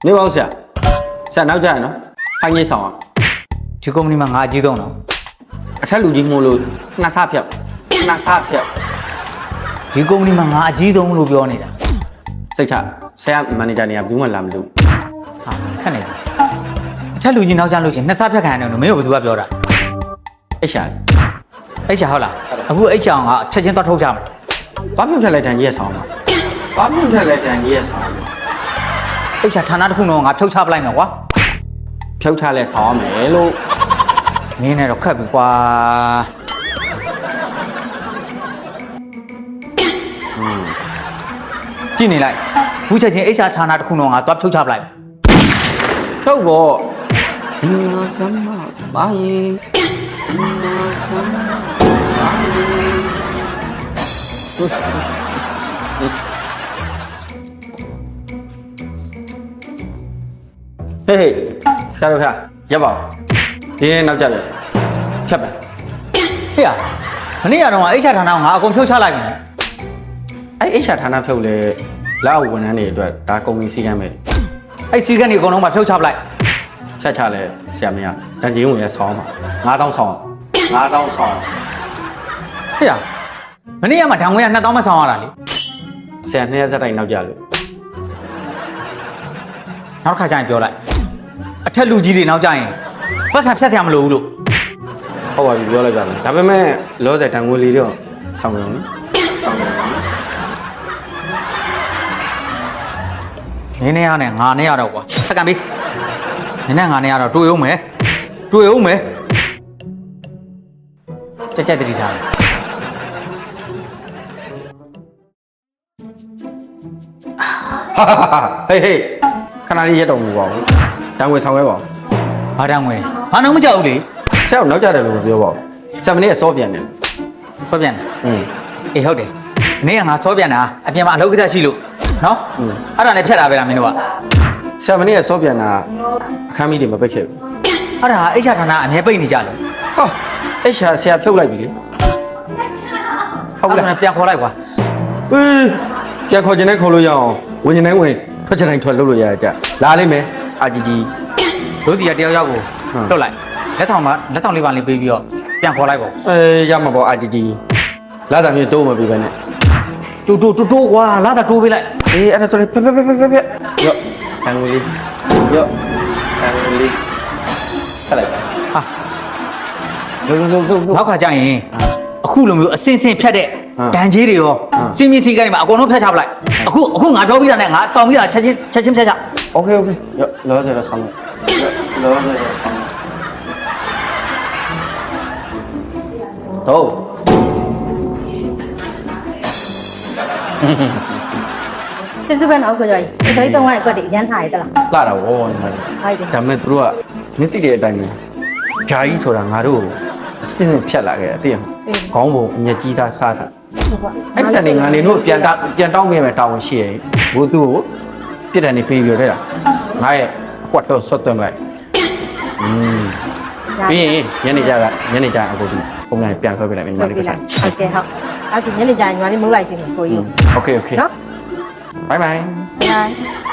နေပါဦးဆရာနောက်ကြရနော်ဖိုင်ကြီးဆောင်အောင် ဒီကုမ္ပဏီမှာငါအကြီးဆုံးနော် အထက်လူကြီးမို့လို့နှစ်ဆဖြတ် ဒီကုမ္ပဏီမှာငါအကြီးဆုံးလို့ပြောနေတာ စိတ်ချဆရာမန်နေဂျာနေကဘူးမှလာမလို့ ဟာခက်နေပြီအထက်လူကြီးနောက်ကျလို့ချင်းနှစ်စားဖြတ်ခံရတယ်နော်မင်းတို့ဘယ်သူကပြောတာ အဲ့ရှာ အဲ့ချာဟုတ်လားအခုအဲ့ချာကချက်ချင်းသွားထုတ်ပြမယ် ဘာပြုတ်ထက်လိုက်တန်ကြီးရဲ့ဆောင်ပါဘာပြုတ်ထက်လိုက်တန်ကြီးရဲ့ဆောင် အဲ့ချာဌာနတစ်ခုတော့ငါဖြုတ်ချပလိုက်မယ်ကွာ ဖြုတ်ထားလဲဆောင်ရမယ်လို့ မင်းနဲ့တော့ခက်ပြီကွာကြည့်နေလိုက်ခုချက်ချင်းအဲ့ချာဌာနတစ်ခုတော့ငါသွားဖြုတ်ချပလိုက် ဖြုတ်ပေါ့ဒီမှာစမ်းမဘာရင်ဒီမှာစမ်းမဘာရင်ဟေးဆရာတို့ခါရပ်ပါဒီနေ့နောက်ကြတယ်ဖြတ်ပဲ ဟေ့ရမနေ့ကတော့အဲ့ချာဌာနကိုငါအကုန်ဖြုတ်ချလိုက်မယ် အဲ့အိတ်ရှာဌာနဖြုတ်လေလက်အောက်ဝန်ထမ်းတွေအတွက်ဒါကုမ္ပဏီစီကမ်းပဲ အဲ့စီကနေအကုန်လုံးမှဖြုတ်ချပလိုက် ဖြတ်ချလဲဆရာမင်းကတန်ကြီးဝင်ရဲဆောင်းပါ9000ဆောင်း9000ဆောင်း ဟေ့ရမနေ့ကမှဓာတ်ငွေက2000မဆောင်ရတာလေ ဆရာ2ရက်ဆက်တိုင်းနောက်ကြလို့ နောက်တစ်ခါကျရင်ပြောလိုက်အထက်လူကြီးတွေနောက်ကျရင်ပတ်စံဖြတ်ထရမလို့ဘူးလို့ ဟုတ်ပါပြီပြောလိုက်ပါမယ်ဒါပေမဲ့လောဆယ်တန်ငွေလေးတော့ဆောင်းရုံနော်ဆောင်းရုံ နင်းနေရနဲ့ငါနေရတော့ကွာစက္ကန့်ပေးနင်းနဲ့ငါနေရတော့တွေ့အောင်မယ်ကြက်ကြက်တတိထားတယ် ဟေးခဏလေးရက်တော့မူပါဘူးတန်ငွေဆောင်းရဲပါဦး ဘာတန်းဝင်ဘာနောက်မကြောက်ဘူးလေ ဆရာနောက်ကြတယ်လို့မပြောပါဘူးဆရာမင်းကစောပြန်တယ် စောပြန်တယ် အေး အေးဟုတ်တယ်နင်းကငါစောပြန်တာအပြင်မှာအလုပ်ကိစ္စရှိလို့နော်အဲ့ဒါလည်းဖြတ်တာပဲလားမင်းတို့က ဆရာမင်းကစောပြန်တာအခန်းမီးတွေမပိတ်ခဲ့ဘူး အဲ့ဒါအိတ်ချဌာနအမြဲပိတ်နေကြလို့ ဟောအဲ့ဆရာဖြုတ်လိုက်ပြီလေ ဟုတ်ကဲ့ပြန်ခေါ်လိုက်ကွာ အေးပြန်ခေါ်ချင်တဲ့ခေါ်လို့ရအောင်ဝင်ချင်တိုင်းဝင်ထွက်ချင်တိုင်းထွက်လုပ်လို့ရကြလာလိမ့်မယ်အာကြီးကြီး တို့တီကတယောက်ယောက်ကိုလှုပ်လိုက်လက်ဆောင်လေးပါလေးပေးပြီးတော့ပြန်ခေါ်လိုက်ပေါ့ အေးရမှာပေါ့အာကြီးကြီးလာတာမျိုးတိုးမပြီးပဲနဲ့ တိုးကွာလာတာတိုးပေးလိုက် အေးအဲ့ဒါဆိုရင်ဖက်ရော့တန်ငွေလေးရော့တန်ငွေလေးခက်လိုက် ဟာနောက်ခါကျရင်အခုလိုမျိုးအစင်ဖြတ်တဲ့ဒဏ်ကြီးတွေရောစင်းမြင့်စီကနေမှာအကုန်လုံးဖြတ်ချပလိုက်အခုငါပြောပြီးတာနဲ့ငါစောင်းပြီးတာချက်ချင်းဖြတ်ချ โอเคရော့လောဆယ်တော့ဆောင်းလောဆယ်တော့ဆောင်းတော့ ကျေးဇူးပဲနော်ကိုကျော်ကြီးဒီတုံးကအကွက်တွေအရန်ထားရတလား လာတာဗောညီမလေး ဟုတ်တယ် ဒါမဲ့သူတို့ကနစ်တိတဲ့အတိုင်းပဲဂျာကြီးဆိုတာငါတို့အစင်းဖြတ်လာခဲ့အသိရခေါင်းပုံအမျက်ကြီးသားစားတာ ဟုတ်ပါ အဲ့ဒီကနေငါနေတို့ပြန်တောင်းပေးမယ်တာဝန်ရှိရဲ့ဘိုးသူ့ကိုပြစ်တယ်နေပေးပြီးတော့တဲ့ငါရဲ့အကွက်တော့ဆွတ်သွင်းလိုက်ပြီးရင်ညနေကျအခုဒီပုံစံပြန်ဆွဲပေးလိုက်မယ်ညီမလေးကစား ဟုတ်ကဲ့ဟုတ်အဲ့ဒါညနေကျရင်ညီမလေးမုန်းလိုက်ပြီကိုကြီး โอเค နော် bye bye bye